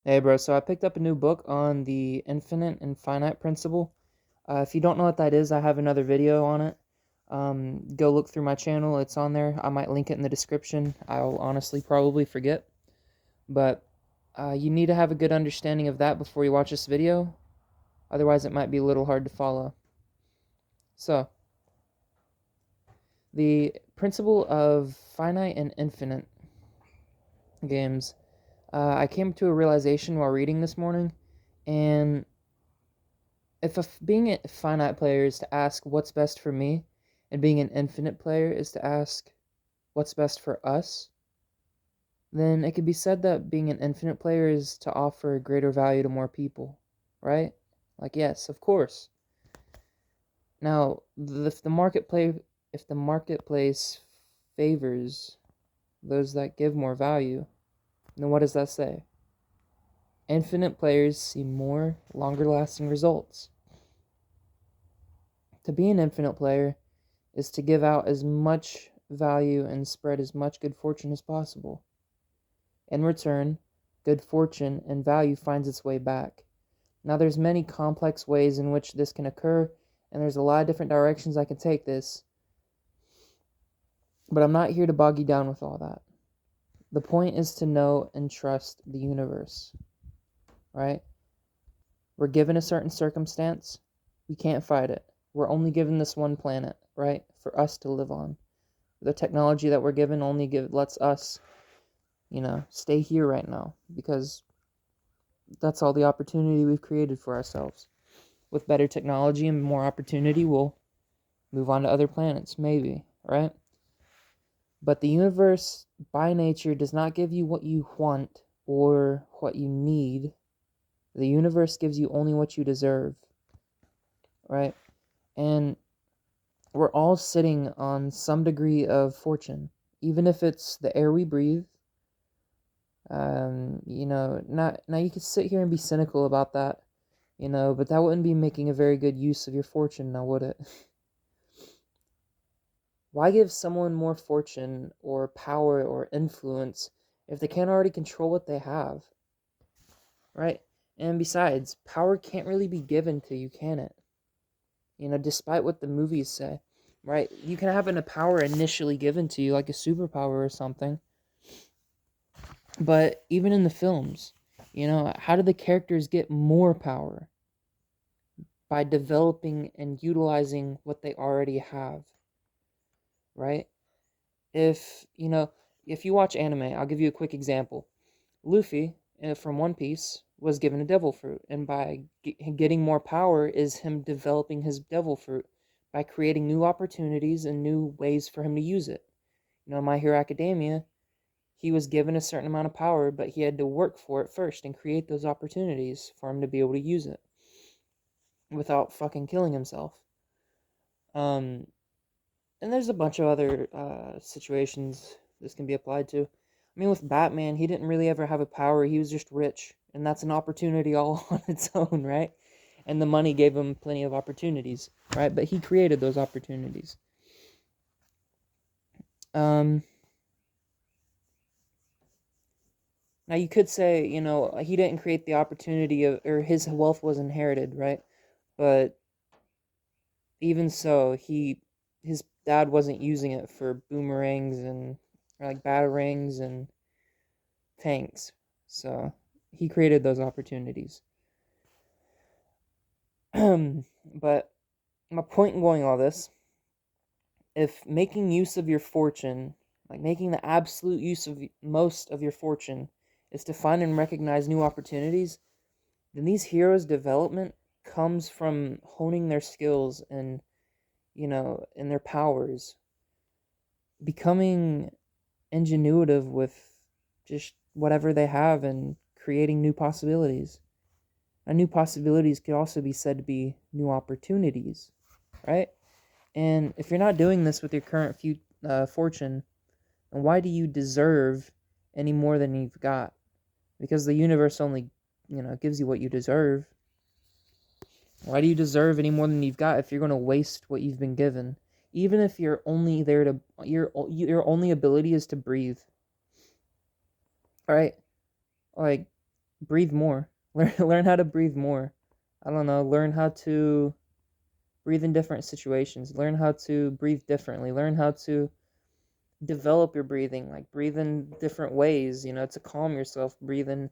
Hey, bro. So I picked up a new book on the infinite and finite principle. If you don't know what that is, I have another video on it. Go look through my channel. It's on there. I might link it in the description. I'll honestly probably forget. But you need to have a good understanding of that before you watch this video. Otherwise, it might be a little hard to follow. So, the principle of finite and infinite games. I came to a realization while reading this morning, and if being a finite player is to ask what's best for me, and being an infinite player is to ask what's best for us, then it could be said that being an infinite player is to offer greater value to more people, right? Like, yes, of course. Now, if the marketplace favors those that give more value, then what does that say? Infinite players see more longer lasting results. To be an infinite player is to give out as much value and spread as much good fortune as possible. In return, good fortune and value finds its way back. Now there's many complex ways in which this can occur, and there's a lot of different directions I can take this, but I'm not here to bog you down with all that. The point is to know and trust the universe, right? We're given a certain circumstance, we can't fight it. We're only given this one planet, right, for us to live on. The technology that we're given lets us, stay here right now because that's all the opportunity we've created for ourselves. With better technology and more opportunity, we'll move on to other planets, maybe, right? But the universe, by nature, does not give you what you want or what you need. The universe gives you only what you deserve, right? And we're all sitting on some degree of fortune, even if it's the air we breathe. Not now you could sit here and be cynical about that, but that wouldn't be making a very good use of your fortune, now would it? Why give someone more fortune or power or influence if they can't already control what they have, right? And besides, power can't really be given to you, can it? Despite what the movies say, right? You can have a power initially given to you, like a superpower or something, but even in the films, how do the characters get more power? By developing and utilizing what they already have, right? If, if you watch anime, I'll give you a quick example. Luffy from One Piece was given a devil fruit, and by getting more power is him developing his devil fruit by creating new opportunities and new ways for him to use it. My Hero Academia, he was given a certain amount of power, but he had to work for it first and create those opportunities for him to be able to use it without fucking killing himself. Um, and there's a bunch of other situations this can be applied to. I mean, with Batman, he didn't really ever have a power. He was just rich, and that's an opportunity all on its own, right? And the money gave him plenty of opportunities, right? But he created those opportunities. Um, Now you could say, he didn't create the opportunity or his wealth was inherited, right? But even so, his dad wasn't using it for boomerangs and or like batarangs and tanks. So he created those opportunities. But my point in going all this, if making use of your fortune, like making the absolute use of most of your fortune, is to find and recognize new opportunities, then these heroes' development comes from honing their skills and, and their powers, becoming ingenuitive with just whatever they have and creating new possibilities. And new possibilities could also be said to be new opportunities, right? And if you're not doing this with your current fortune, then why do you deserve any more than you've got? Because the universe only, gives you what you deserve. Why do you deserve any more than you've got if you're going to waste what you've been given? Even if you're only there to your only ability is to breathe. All right? Like breathe more. Learn how to breathe more. I don't know, learn how to breathe in different situations. Learn how to breathe differently. Learn how to develop your breathing, like breathe in different ways, to calm yourself, breathe in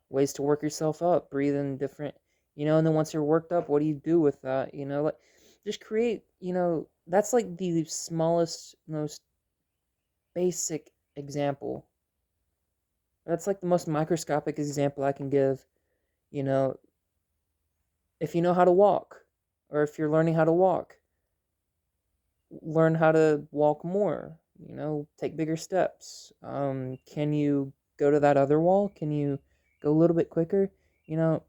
ways to work yourself up, breathe in different, and then once you're worked up, what do you do with that? Like just create, that's like the smallest, most basic example. That's like the most microscopic example I can give. You know, if you know how to walk, or if you're learning how to walk, learn how to walk more. Take bigger steps. Can you go to that other wall? Can you go a little bit quicker? You know,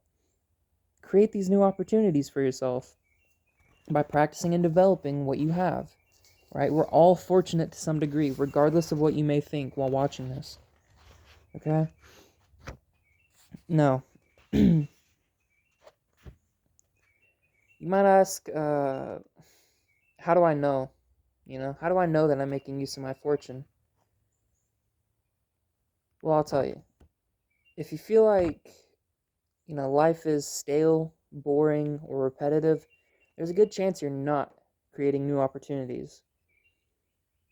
create these new opportunities for yourself by practicing and developing what you have. Right? We're all fortunate to some degree, regardless of what you may think while watching this. Okay? Now, you might ask, how do I know? How do I know that I'm making use of my fortune? Well, I'll tell you. If you feel like, life is stale, boring, or repetitive, there's a good chance you're not creating new opportunities.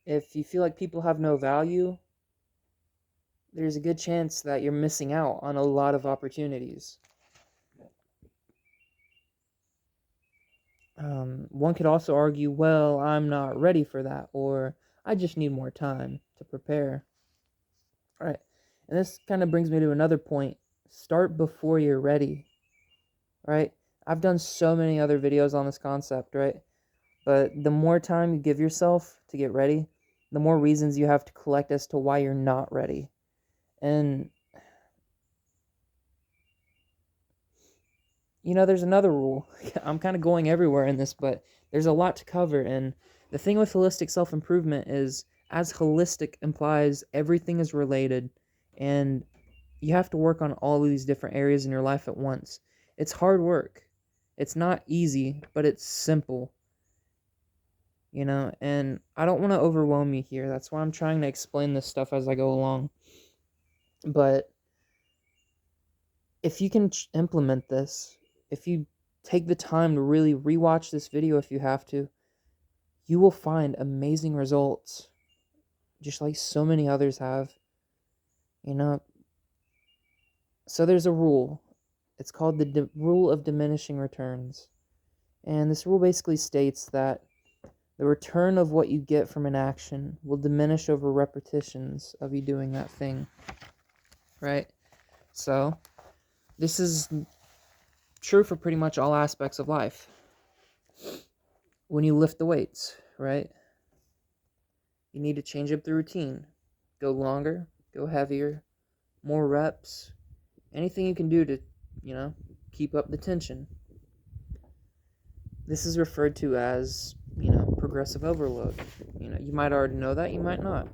If you feel like people have no value, there's a good chance that you're missing out on a lot of opportunities. One could also argue, well, I'm not ready for that, or I just need more time to prepare. All right. And this kind of brings me to another point. Start before you're ready, right? I've done so many other videos on this concept, right? But the more time you give yourself to get ready, the more reasons you have to collect as to why you're not ready. And, there's another rule. I'm kind of going everywhere in this, but there's a lot to cover. And the thing with holistic self-improvement is, as holistic implies, everything is related. And you have to work on all of these different areas in your life at once. It's hard work. It's not easy, but it's simple. And I don't want to overwhelm you here. That's why I'm trying to explain this stuff as I go along. But if you can implement this, if you take the time to really rewatch this video if you have to, you will find amazing results, just like so many others have. So there's a rule. It's called the rule of diminishing returns. And this rule basically states that the return of what you get from an action will diminish over repetitions of you doing that thing. Right? So, this is true for pretty much all aspects of life. When you lift the weights, right? You need to change up the routine. Go longer, go heavier, more reps. Anything you can do to, keep up the tension. This is referred to as, progressive overload. You might already know that, you might not.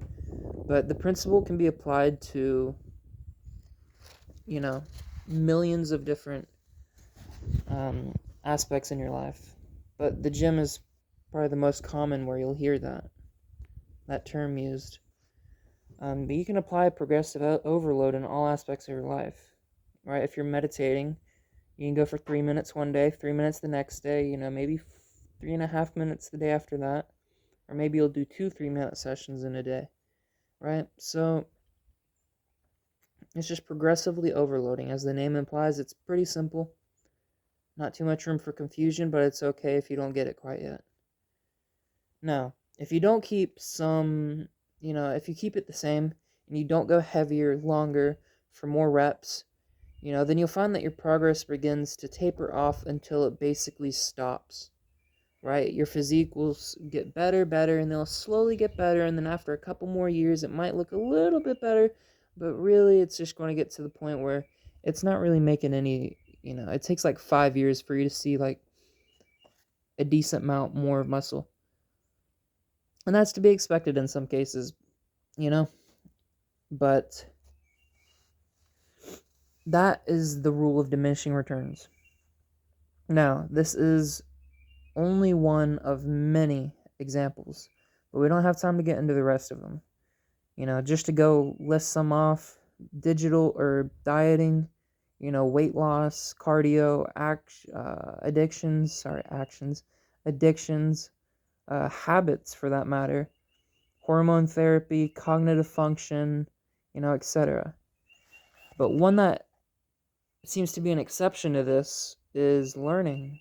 But the principle can be applied to, millions of different aspects in your life. But the gym is probably the most common where you'll hear that term used. But you can apply progressive overload in all aspects of your life, right? If you're meditating, you can go for 3 minutes one day, 3 minutes the next day, maybe 3.5 minutes the day after that, or maybe you'll do 2 3-minute sessions in a day, right? So it's just progressively overloading. As the name implies, it's pretty simple. Not too much room for confusion, but it's okay if you don't get it quite yet. Now, if you don't keep if you keep it the same and you don't go heavier, longer, for more reps, then you'll find that your progress begins to taper off until it basically stops, right? Your physique will get better, and they'll slowly get better, and then after a couple more years, it might look a little bit better, but really it's just going to get to the point where it's not really making any, it takes like 5 years for you to see like a decent amount more of muscle. And that's to be expected in some cases, but that is the rule of diminishing returns. Now, this is only one of many examples, but we don't have time to get into the rest of them. Just to go list some off, digital or dieting, weight loss, cardio, addictions, habits for that matter, hormone therapy, cognitive function, etc. But one that seems to be an exception to this is learning,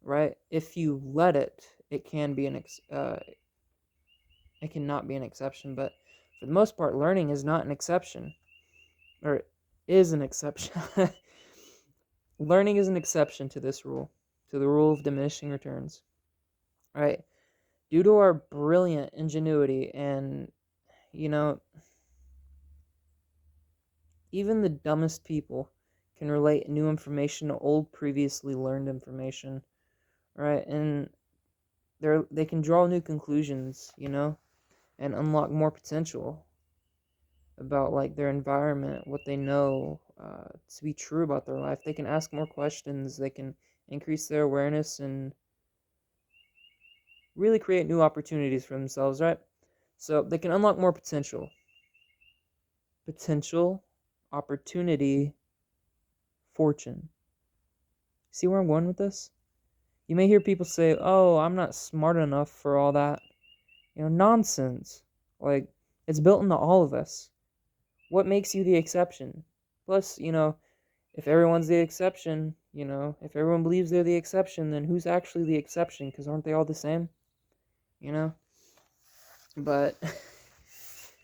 right? If you let it, it can be it cannot be an exception, but for the most part, learning is not an exception, or is an exception. Learning is an exception to this rule, to the rule of diminishing returns, right? Due to our brilliant ingenuity and, you know, even the dumbest people can relate new information to old previously learned information, right? And they can draw new conclusions, and unlock more potential about like their environment, what they know to be true about their life. They can ask more questions. They can increase their awareness and really create new opportunities for themselves, right? So they can unlock more potential, opportunity, fortune. See where I'm going with this? You may hear people say, "Oh, I'm not smart enough for all that." Nonsense. Like, it's built into all of us. What makes you the exception? Plus, if everyone's the exception, if everyone believes they're the exception, then who's actually the exception? Because aren't they all the same? But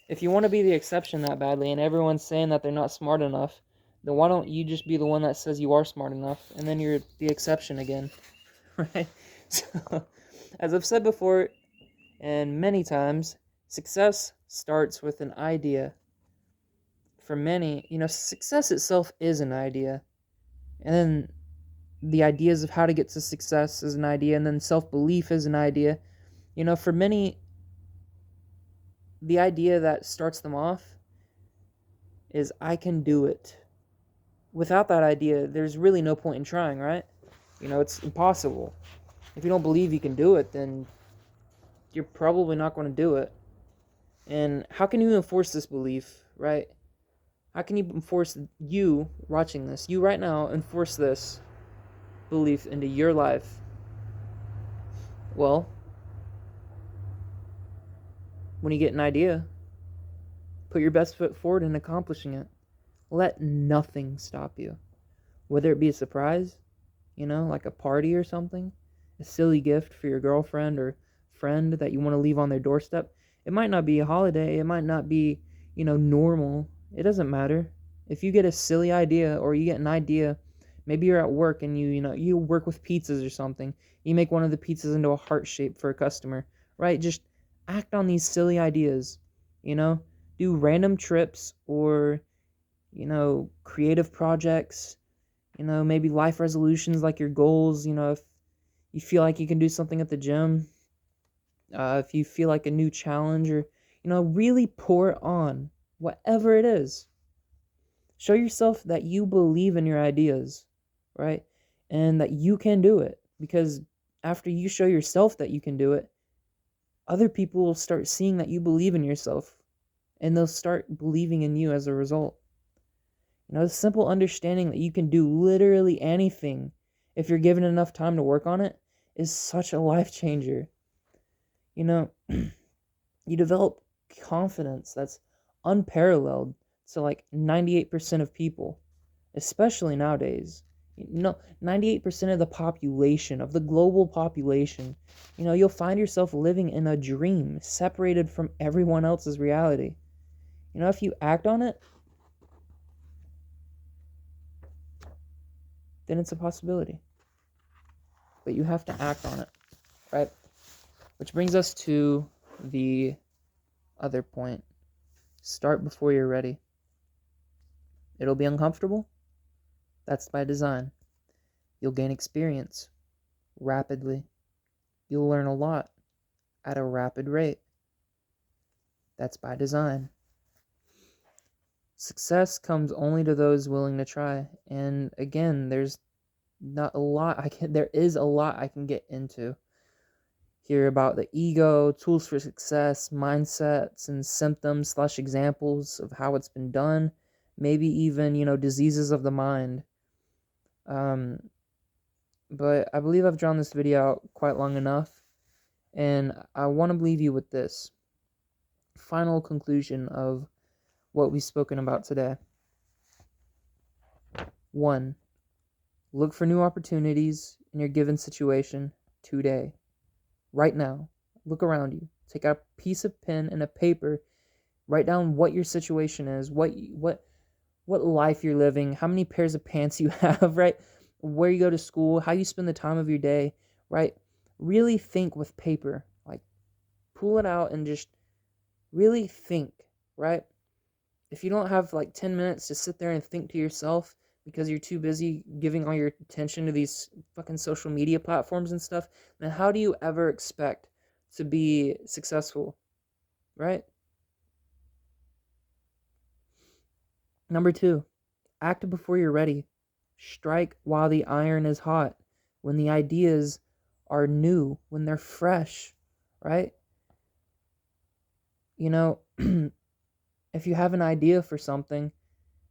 if you want to be the exception that badly and everyone's saying that they're not smart enough, then why don't you just be the one that says you are smart enough, and then you're the exception again, right? So, as I've said before, and many times, success starts with an idea. For many, success itself is an idea. And then the ideas of how to get to success is an idea, and then self-belief is an idea. For many, the idea that starts them off is I can do it. Without that idea, there's really no point in trying, right? It's impossible. If you don't believe you can do it, then you're probably not going to do it. And how can you enforce this belief, right? How can you enforce, you watching this, you right now, enforce this belief into your life? Well, when you get an idea, put your best foot forward in accomplishing it. Let nothing stop you. Whether it be a surprise, like a party or something, a silly gift for your girlfriend or friend that you want to leave on their doorstep. It might not be a holiday. It might not be, normal. It doesn't matter. If you get a silly idea or you get an idea, maybe you're at work and you work with pizzas or something. You make one of the pizzas into a heart shape for a customer, right? Just act on these silly ideas, do random trips or, creative projects, maybe life resolutions like your goals, if you feel like you can do something at the gym, if you feel like a new challenge or, really pour it on, whatever it is. Show yourself that you believe in your ideas, right? And that you can do it. Because after you show yourself that you can do it, other people will start seeing that you believe in yourself. And they'll start believing in you as a result. The simple understanding that you can do literally anything if you're given enough time to work on it is such a life changer. You develop confidence that's unparalleled to like 98% of people, especially nowadays. 98% of the population, of the global population, you'll find yourself living in a dream separated from everyone else's reality. If you act on it, then it's a possibility. But you have to act on it, right? Which brings us to the other point. Start before you're ready. It'll be uncomfortable. That's by design. You'll gain experience rapidly. You'll learn a lot at a rapid rate. That's by design. Success comes only to those willing to try. And again, there's not a lot there is a lot I can get into here about the ego, tools for success, mindsets, and symptoms / examples of how it's been done. maybe even, diseases of the mind. But I believe I've drawn this video out quite long enough, and I want to leave you with this final conclusion of what we've spoken about today. 1. Look for new opportunities in your given situation today. Right now. Look around you. Take out a piece of pen and a paper. Write down what your situation is, what life you're living, how many pairs of pants you have, right? Where you go to school, how you spend the time of your day, right? Really think with paper. Like, pull it out and just really think, right? If you don't have like 10 minutes to sit there and think to yourself because you're too busy giving all your attention to these fucking social media platforms and stuff, then how do you ever expect to be successful, right? Number 2, act before you're ready. Strike while the iron is hot, when the ideas are new, when they're fresh, right? If you have an idea for something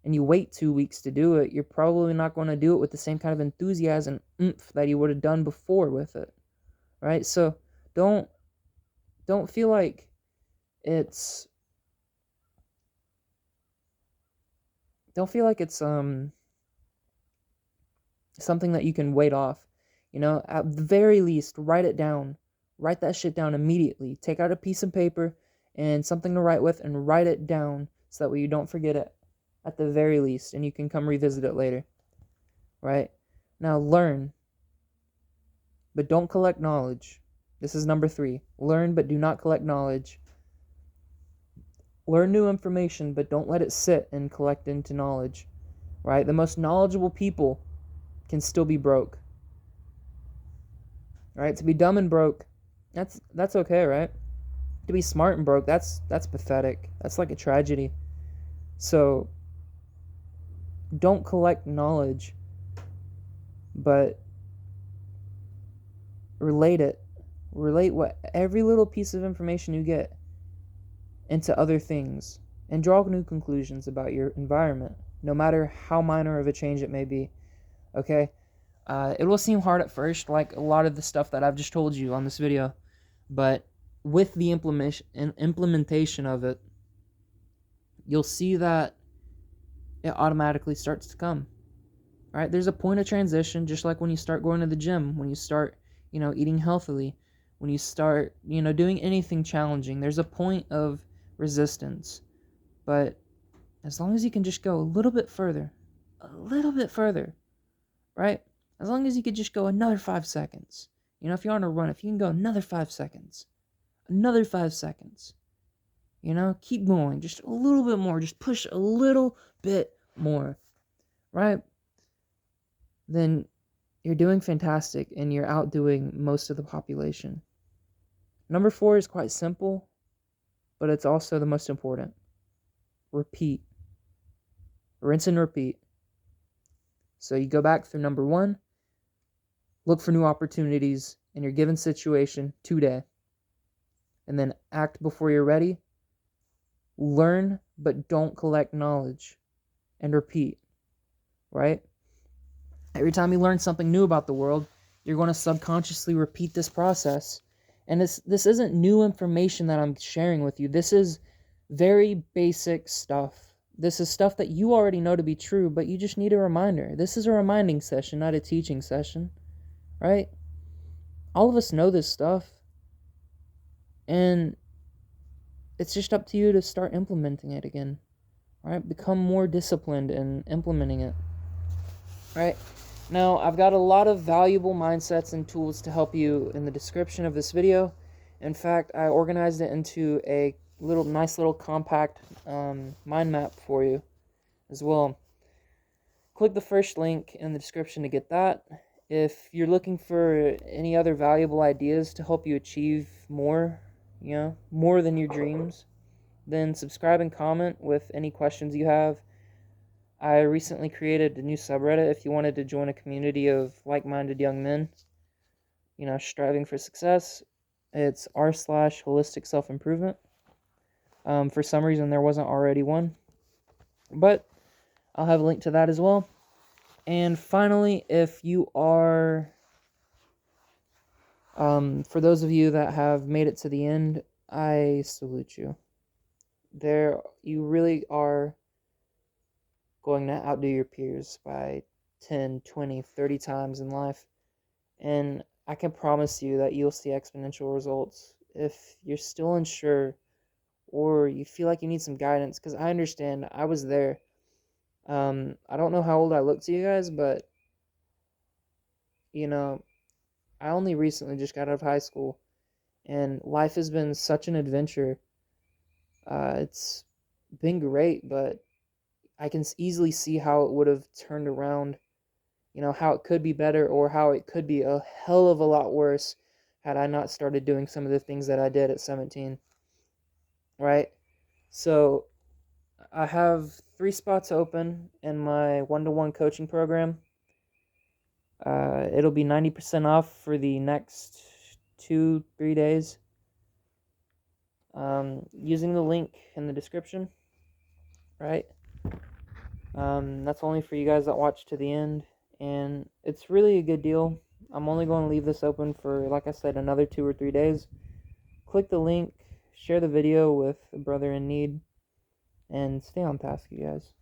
and you wait 2 weeks to do it, you're probably not going to do it with the same kind of enthusiasm that you would have done before with it, right? So don't feel like it's something that you can wait off. At the very least, write it down. Write that shit down immediately. Take out a piece of paper and something to write with and write it down so that way you don't forget it at the very least, and you can come revisit it later. Right? Now learn, but don't collect knowledge. This is number 3. Learn, but do not collect knowledge. Learn new information, but don't let it sit and collect into knowledge. Right? The most knowledgeable people can still be broke. Right? To be dumb and broke, that's okay, right? To be smart and broke, that's pathetic. That's like a tragedy. So don't collect knowledge, but relate what every little piece of information you get into other things, and draw new conclusions about your environment, no matter how minor of a change it may be. Okay? It will seem hard at first, like a lot of the stuff that I've just told you on this video, but with the implementation of it, you'll see that it automatically starts to come. All right? There's a point of transition, just like when you start going to the gym, when you start, eating healthily, when you start, doing anything challenging. There's a point of resistance, but as long as you can just go a little bit further, right? As long as you could just go another 5 seconds. If you're on a run, if you can go another 5 seconds, keep going, just a little bit more, just push a little bit more, right? Then you're doing fantastic and you're outdoing most of the population. Number 4 is quite simple, but it's also the most important. Repeat. Rinse and repeat. So you go back through number 1, look for new opportunities in your given situation today, and then act before you're ready. Learn, but don't collect knowledge, and repeat, right? Every time you learn something new about the world, you're going to subconsciously repeat this process. And this isn't new information that I'm sharing with you. This is very basic stuff. This is stuff that you already know to be true, but you just need a reminder. This is a reminding session, not a teaching session, right? All of us know this stuff. And it's just up to you to start implementing it again, right? Become more disciplined in implementing it, right? Now, I've got a lot of valuable mindsets and tools to help you in the description of this video. In fact, I organized it into a nice little compact mind map for you as well. Click the first link in the description to get that. If you're looking for any other valuable ideas to help you achieve more, more than your dreams, then subscribe and comment with any questions you have. I recently created a new subreddit if you wanted to join a community of like-minded young men, striving for success. It's r/holistic self-improvement. For some reason, there wasn't already one. But I'll have a link to that as well. And finally, if you are, for those of you that have made it to the end, I salute you. You really are going to outdo your peers by 10, 20, 30 times in life. And I can promise you that you'll see exponential results. If you're still unsure or you feel like you need some guidance, because I understand, I was there. I don't know how old I look to you guys, but, you know, I only recently just got out of high school, and life has been such an adventure. It's been great, but I can easily see how it would have turned around, how it could be better or how it could be a hell of a lot worse had I not started doing some of the things that I did at 17, right? So I have 3 spots open in my one-to-one coaching program. It'll be 90% off for the next 2-3 days. Using the link in the description, right? That's only for you guys that watch to the end, and it's really a good deal. I'm only going to leave this open for, like I said, another 2 or 3 days. Click the link, share the video with a brother in need, and stay on task, you guys.